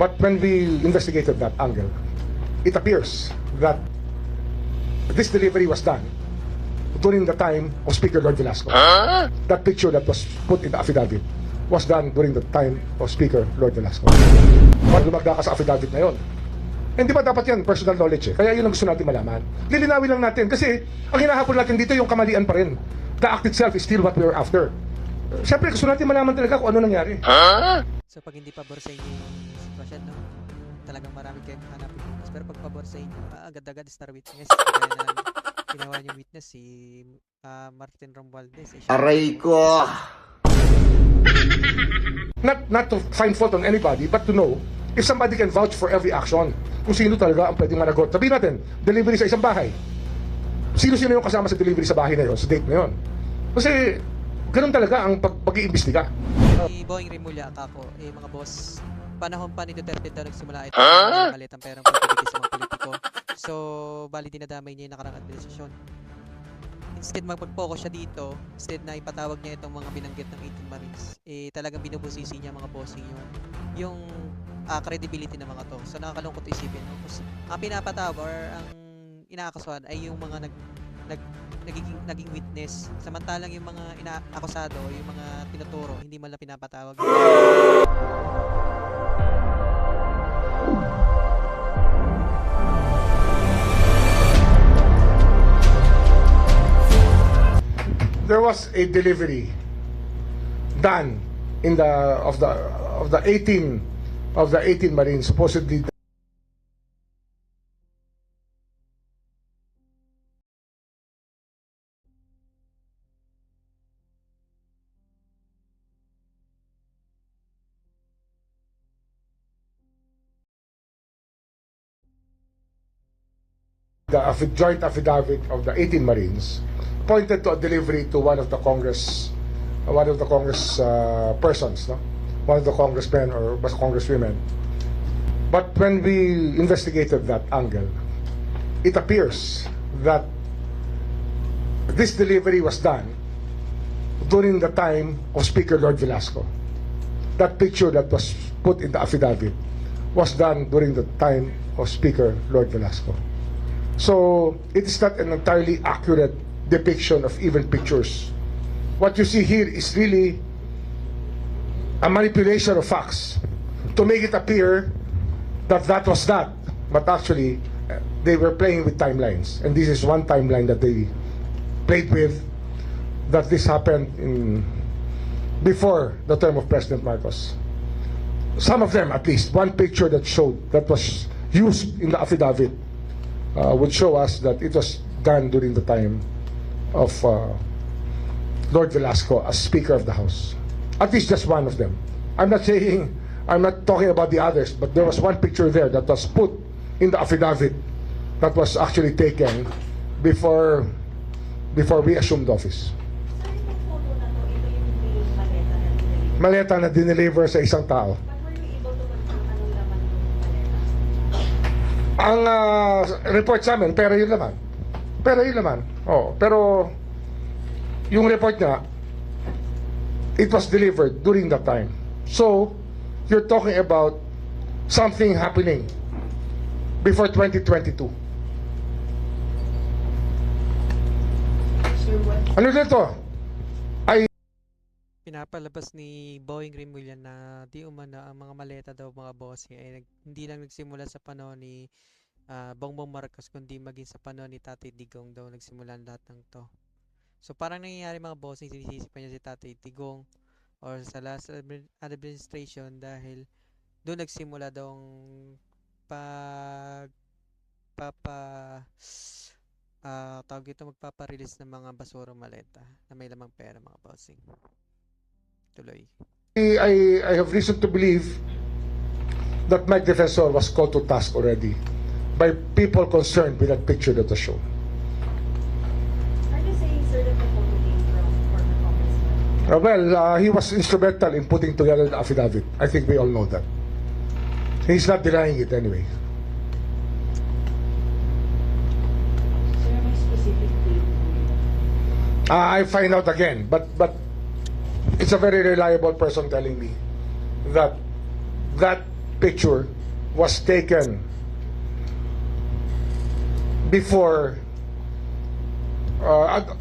But when we investigated that angle, it appears that this delivery was done during the time of Speaker Lord Velasco. That picture that was put in the affidavit was done during the time of Speaker Lord Velasco. Pag lumagda ka sa affidavit na yon, hindi ba dapat yan personal knowledge eh? Kaya yun ang gusto natin malaman. Lilinawin lang natin kasi ang hinahabol natin dito yung kamalian pa rin. The act itself is still what we are after. Siyempre gusto natin malaman talaga kung ano nangyari. So pag hindi pabor sa inyo yung sitwasyon, no, talagang marami kayong hanapin witness. Pero pag pabor sa inyo, agad-agad star witness. Kaya na ginawa yung witness si Martin Romualdez. Aray ko! Not to find fault on anybody, but to know if somebody can vouch for every action. Kung sino talaga ang pwedeng managot. Sabihin natin, delivery sa isang bahay. Sino-sino yung kasama sa delivery sa bahay na yon, sa date na yon. Kasi ganun talaga ang pag-iimbestiga. Si Boying Rimulya, kako, mga boss, panahon pa ni Duterte daw nagsimula ito ng malitang perang politiko sa mga politiko. So, bali dinadamay niya yung nakarang administrasyon. Instead mag-focus siya dito, instead na ipatawag niya itong mga binanggit ng 18 Marines, talagang binubusisi niya mga bossing yung credibility ng mga to. So nakakalungkot isipin. Ang pinapatawag or ang inaakasuhan ay yung mga naging witness. Samantalang yung mga inaakusado, yung mga tinuturo, hindi man lang pinapatawag. There was a delivery done in of the 18 Marines supposedly the joint affidavit of the 18 Marines pointed to a delivery to one of the Congress persons, no? One of the congressmen or congresswomen. But when we investigated that angle, it appears that this delivery was done during the time of Speaker Lord Velasco. That picture that was put in the affidavit was done during the time of Speaker Lord Velasco. So it is not an entirely accurate depiction of even pictures. What you see here is really a manipulation of facts to make it appear that that was that, but actually they were playing with timelines, and this is one timeline that they played with, that this happened before the term of President Marcos. Some of them, at least one picture that was used in the affidavit would show us that it was done during the time of Lord Velasco as Speaker of the House. At least just one of them. I'm not talking about the others, but there was one picture there that was put in the affidavit that was actually taken before we assumed office. Maleta na dineliver sa isang tao. Ang report sa amin, pera yun laman. Oh, pero yung report niya, it was delivered during that time. So, you're talking about something happening before 2022. Ano dito? Pinapalabas ni Boying Rimulya na di umano ang mga maleta daw mga boss ay hindi lang nagsimula sa panahon ni Bongbong Marcos kundi maging sa panahon ni Tatay Digong daw nagsimula lahat ng to. So parang nangyayari mga bossing, sinisisi pa niya si Tatay Digong or sa last administration dahil doon nagsimula daw tawag ito magpapa-release ng mga basura maleta na may lamang pera mga bossing. Tuloy. I have reason to believe that Mike Defensor was called to task already by people concerned with that picture that was shown. Are you saying, sir, that the photo came from former congressman? Well, he was instrumental in putting together the affidavit. I think we all know that. He's not denying it anyway. Sir, may specific date? I find out again, but it's a very reliable person telling me that that picture was taken before,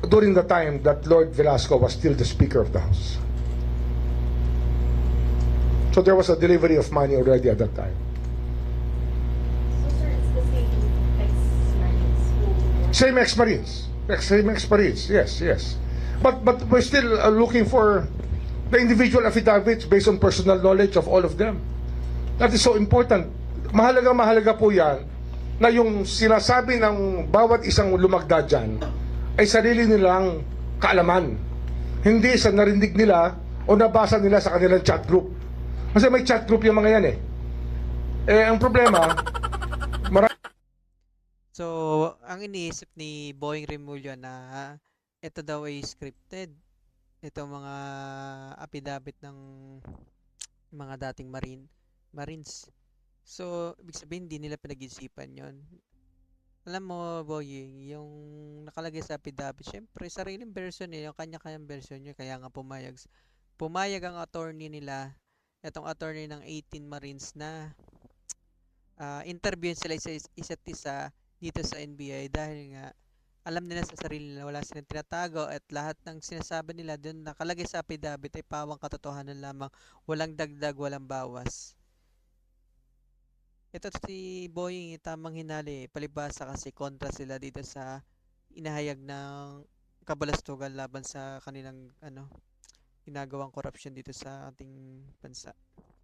during the time that Lord Velasco was still the Speaker of the House. So there was a delivery of money already at that time. So sir, it's the same ex-Marines who... Same ex-Marines. Same ex-Marines, yes. But we're still looking for the individual affidavits based on personal knowledge of all of them. That is so important. Mahalaga po yan na yung sinasabi ng bawat isang lumagda dyan ay sarili nilang kaalaman. Hindi sa narinig nila o nabasa nila sa kanilang chat group. Kasi may chat group yung mga yan eh. Ang problema, So, ang iniisip ni Boying Remulla na ito daw ay scripted. Ito mga affidavit ng mga dating Marines. So, ibig sabihin, hindi nila pinag-isipan yon. Alam mo, Boying, yung nakalagay sa affidavit, syempre, sariling version niya, yung kanya-kanyang version niya, kaya nga pumayag ang attorney nila, itong attorney ng 18 Marines na interviewin sila sa isa't isa dito sa NBI dahil nga alam nila sa sarili nila wala silang tinatago at lahat ng sinasabi nila doon nakalagay sa affidavit ay pawang katotohanan lamang, walang dagdag, walang bawas. Ito si Boying, tamang hinali, palibasa kasi kontra sila dito sa inahayag ng kabalastugan laban sa kanilang ginagawang korupsyon dito sa ating bansa.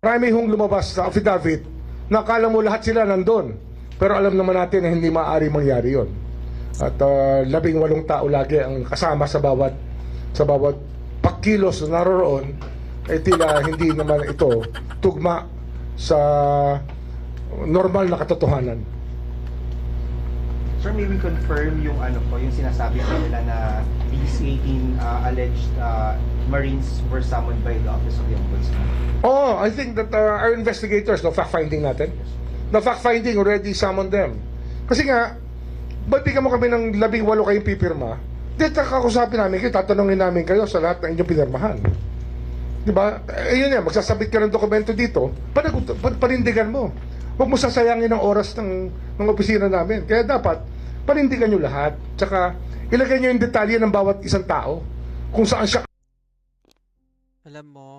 marami hong lumabas sa affidavit na akala mo lahat sila nandun. Pero alam naman natin na hindi maaari mangyari yon. At 18 tao lagi ang kasama sa bawat pagkilos na naroon ay tila hindi naman ito tugma sa normal na katotohanan. Sir, may we confirm yung yung sinasabi sa nila na these 18 alleged Marines were summoned by the Office of the Ombudsman? I think that our investigators, fact-finding natin, fact-finding already summoned them. Kasi nga, ba't bigyan mo kami ng 18 kayong pipirma? Dito kakusapin namin kayo, tatanungin namin kayo sa lahat ng inyong pinirmahan. Diba? Yun yan, magsasabit ka ng dokumento dito, panindigan mo. Huwag mo sasayangin ang oras ng opisina namin. Kaya dapat, panindigan nyo lahat. Tsaka, ilagay nyo yung detalye ng bawat isang tao. Kung saan siya. Alam mo,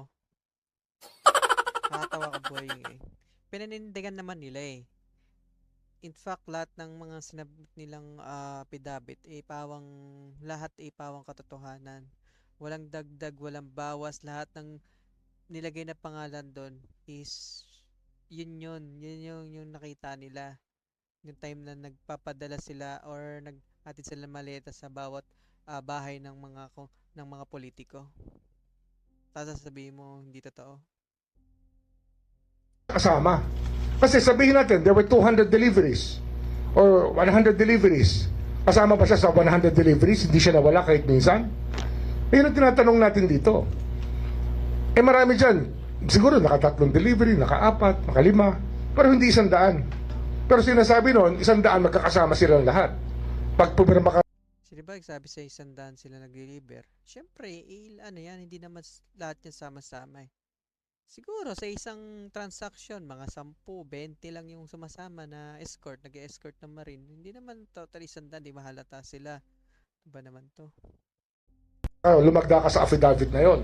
nakatawa ka, Boying eh. Pinanindigan naman nila eh. In fact, lahat ng mga sinabit nilang affidavit lahat pawang katotohanan. Walang dagdag, walang bawas, lahat ng nilagay na pangalan doon is yun yung nakita nila. Yung time na nagpapadala sila or naghatid sila ng maleta sa bawat bahay ng mga politiko. Sasabihin mo hindi totoo. Kasama. Kasi sabihin natin, there were 200 deliveries or 100 deliveries. Kasama ba siya sa 100 deliveries? Hindi siya nawala kahit minsan? Yun ang tinatanong natin dito. Marami dyan. Siguro naka-3 delivery, naka-4, naka-5, pero hindi 100. Pero sinasabi nun, 100 magkakasama silang lahat. Pag pumirma ka. Sino ba sabi sa 100 sila nag-deliver? Siyempre, hindi naman lahat yan sama-sama eh. Siguro sa isang transaction, mga 10, 20 lang yung sumasama na escort, nag-escort ng marine. Hindi naman totally 100, di mahalata sila. Ano ba naman to? Lumagda ka sa affidavit na yon.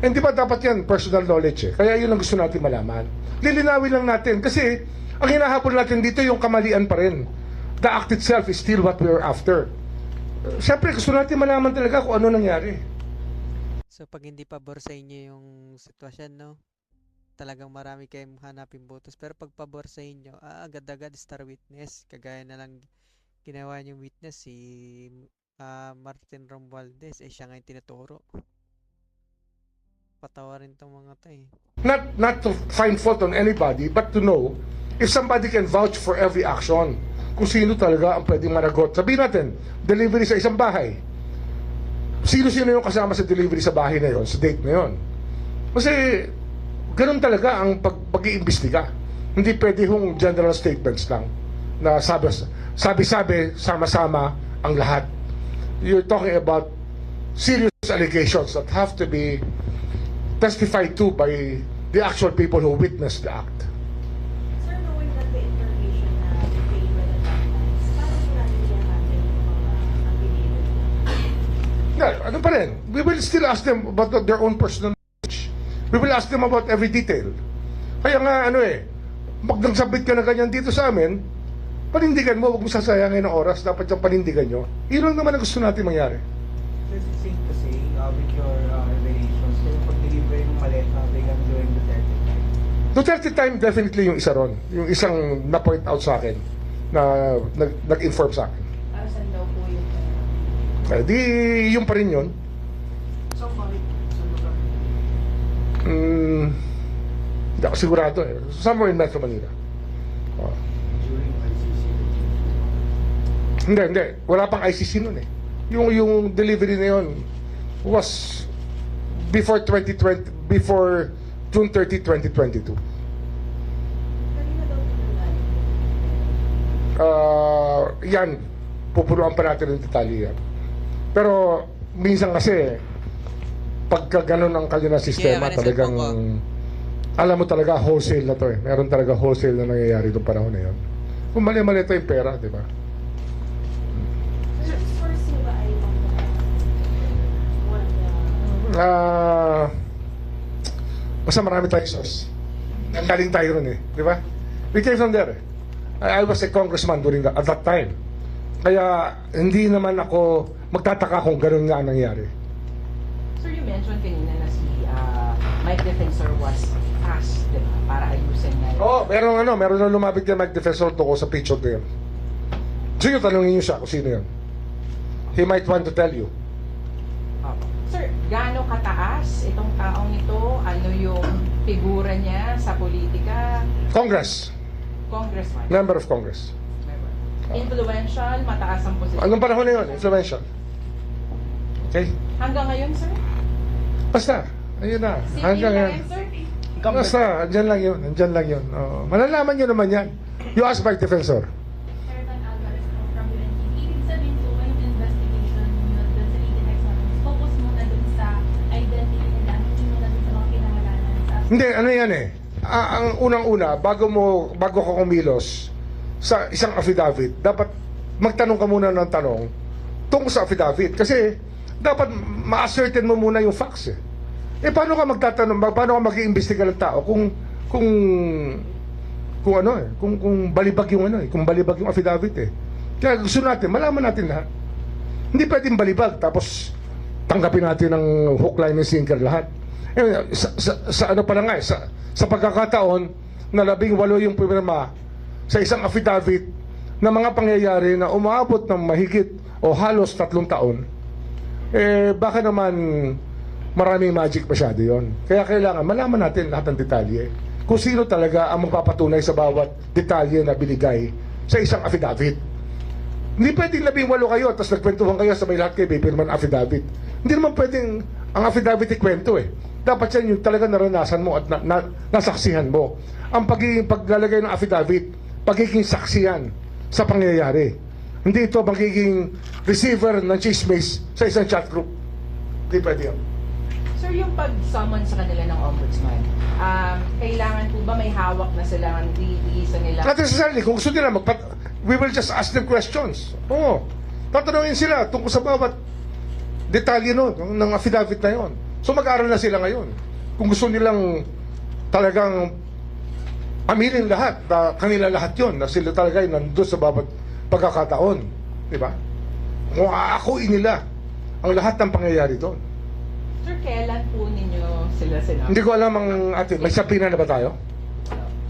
Hindi ba dapat yan personal knowledge eh? Kaya yun ang gusto natin malaman. Lilinawin lang natin kasi ang hinahabol natin dito yung kamalian pa rin. The act itself is still what we're after. Siyempre gusto natin malaman talaga kung ano nangyari. So pag hindi pabor sa inyo yung sitwasyon, no? Talagang marami kayong hanapin botos. Pero pag pabor sa inyo, agad-agad star witness. Kagaya na lang ginawa niyong witness si Martin Romualdez. Siya nga yung tinuturo. Patawarin tong mga to eh. Not to find fault on anybody, but to know if somebody can vouch for every action. Kung sino talaga ang pwedeng managot. Sabihin natin, delivery sa isang bahay. Sino-sino yung kasama sa delivery sa bahay na yon, sa date na yon. Kasi, ganun talaga ang pag-iimbestiga. Hindi pwede hong general statements lang na sabi-sabi, sama-sama ang lahat. You're talking about serious allegations that have to be testified to by the actual people who witnessed the act. Sir, Ano pa rin? We will still ask them about their own personal knowledge. We will ask them about every detail. Kaya nga, pag nagsabit ka na ganyan dito sa amin, panindigan mo, huwag mo sasayangin ng oras, dapat yung panindigan nyo. Yun lang naman ang gusto natin mangyari. Is it safe to say, with your revelations, kung pag-deliver yung maleta during the 30 time? Duterte time, definitely yung isa ron. Yung isang na-point out sa akin, na nag-inform sa akin. Para saan daw po yung Di, yung pa rin yun. So, bakit? Saan ba ka? Hindi ako sigurado eh. Somewhere in Metro Manila. Oh. During ICC? Hindi. Wala pang ICC nun eh. Yung delivery na yun was before June 30, 2022. kanina daw po nalalim? Yan, pupunuan pa natin ng detalye yan. Pero minsan kasi, pagka ganun ang kanya na sistema, Yeah, talagang, alam mo talaga, wholesale na to eh. Meron talaga wholesale na nangyayari itong panahon na yun. Kung mali-mali ito yung pera, di ba? Sir, source niyo ba ay Basta marami tayong source. Nanggaling tayo ron eh, di ba? We came from there eh. I was a congressman at that time. Kaya hindi naman ako magtataka kung ganun nga ang nangyari. Sir, you mentioned kanina na si Mike Defensor was asked, di ba, para ayusin na Meron na lumapit kay Mike Defensor tungkol sa picture na yun. Sige, tanungin niyo siya kung sino yun. He might want to tell you. Opo. Sir, gaano kataas itong taong ito? Ano yung figura niya sa politika? Congressman. Member of Congress. Influential, mataas ang posisyon. Anong panahon na yun? Influential. Okay? Hanggang ngayon, sir? Basta, ayun na. Hanggang yan. Sir? Basta, andyan lang yun. Oh, malalaman nyo naman yan. You ask Mike Defensor. Sertan Alvarez from UNTV. Ibig sabihin po, yung investigation nyo dun sa 18X natin, focus muna dun sa identity nila, hindi muna dun sa mga kinangalanan. Hindi, ano yan eh. Ang unang-una, bago ka kumilos sa isang affidavit, dapat magtanong ka muna ng tanong tungkol sa affidavit. Kasi, dapat ma-ascertain mo muna yung facts eh. Paano ka magtatanong, paano ka mag-iimbestiga ng tao kung balibag yung affidavit eh. Kaya gusto natin, malaman natin lahat. Hindi pwedeng balibag tapos tanggapin natin ng hook, line, and sinker lahat. Sa pagkakataon na 18 yung pumirma sa isang affidavit na mga pangyayari na umaabot ng mahigit o halos 3 taon, baka naman maraming magic masyado yon. Kaya kailangan malaman natin lahat ng detalye. Kung sino talaga ang magpapatunay sa bawat detalye na binigay sa isang affidavit. Hindi pwedeng 18 kayo tapos nagkwentuhan kayo sa may lahat kayo pipirman affidavit. Hindi naman pwedeng ang affidavit ikwento eh. Dapat yan yung talaga naranasan mo at nasaksihan mo. Ang paglalagay ng affidavit, pagiging saksiyan sa pangyayari. Hindi ito magiging receiver ng chismis sa isang chat group. Hindi pwede yan. Sir, yung pag-summon sa kanila ng ombudsman, kailangan po ba may hawak na sila ng DD sa nila? Not necessarily. Kung gusto nila, we will just ask them questions. Oo. Tatanungin sila tungkol sa bawat detalye ng affidavit na yon. So mag-aaral na sila ngayon. Kung gusto nilang talagang aminin lahat, kanila lahat yon, na sila talaga ay nandun sa bawat pagkakataon. Diba? Kung aakuin nila ang lahat ng pangyayari doon. Sir, kailan po ninyo sila sinabi? Hindi ko alam ang atin. May sapina na ba tayo?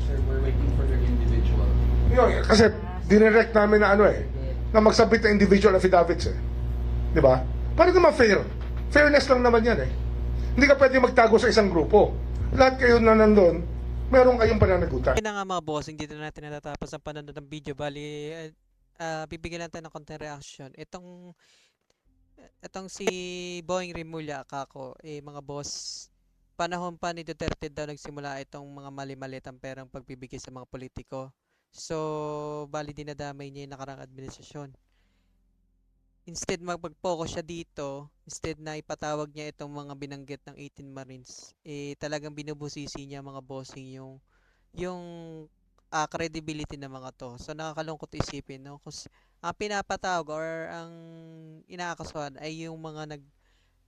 Sir, we're waiting for their individual. Yun, kasi dinirect namin na na magsabit ng individual affidavits eh. Di ba? Para naman fair. Fairness lang naman yan eh. Hindi ka pwede magtago sa isang grupo. Lahat kayo na nandun, meron kayong pananagutan. Kaya nga mga bossing, dito na natin natatapos ang panonood ng video. Bali, bibigyan natin ng konting reaction. Itong si Boeing Rimulya, kako, mga boss, panahon pa ni Duterte daw nagsimula itong mga mali-malitang perang pagbibigay sa mga politiko. So, bali dinadamay niya yung nakarang administrasyon. Instead magpag-focus siya dito, instead na ipatawag niya itong mga binanggit ng 18 Marines, talagang binubusisi niya mga bossing yung credibility ng mga to. So, nakakalungkot isipin, no? Kasi ang pinapatawag or ang inaakasuhan ay yung mga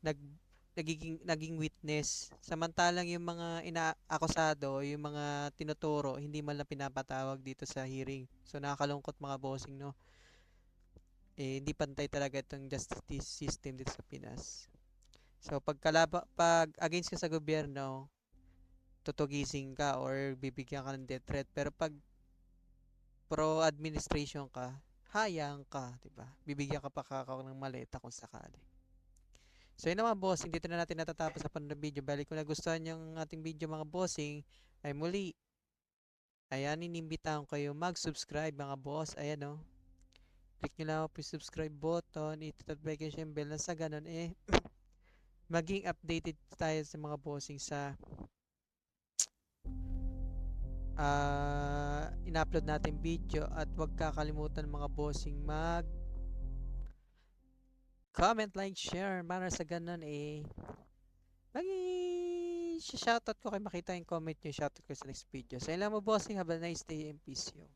naging witness. Samantalang yung mga inaakusado, yung mga tinuturo, hindi man lang pinapatawag dito sa hearing. So nakakalungkot mga bossing, no? Hindi pantay talaga itong justice system dito sa Pinas. So pag against ka sa gobyerno, tutugisin ka or bibigyan ka ng death threat. Pero pag pro administration ka, hayang ka, 'di ba? Bibigyan ka pa ng maleta kung sakali. So yun naman bossing, dito na natin natatapos sa panonood video. Bali kung nagustuhan yung ating video mga bossing, ay muli, ayan, inimbitahan ko kayo mag-subscribe mga boss. Ayan o. Click nyo lang po yung subscribe button, notification bell na sa ganun maging updated tayo sa mga bossing sa in-upload natin video, at huwag kakalimutan mga bossing mag comment, like, share para sa ganun shoutout ko kayo, makita yung comment nyo, shoutout ko sa next video. So yun lang mga bossing, have a nice day and peace you.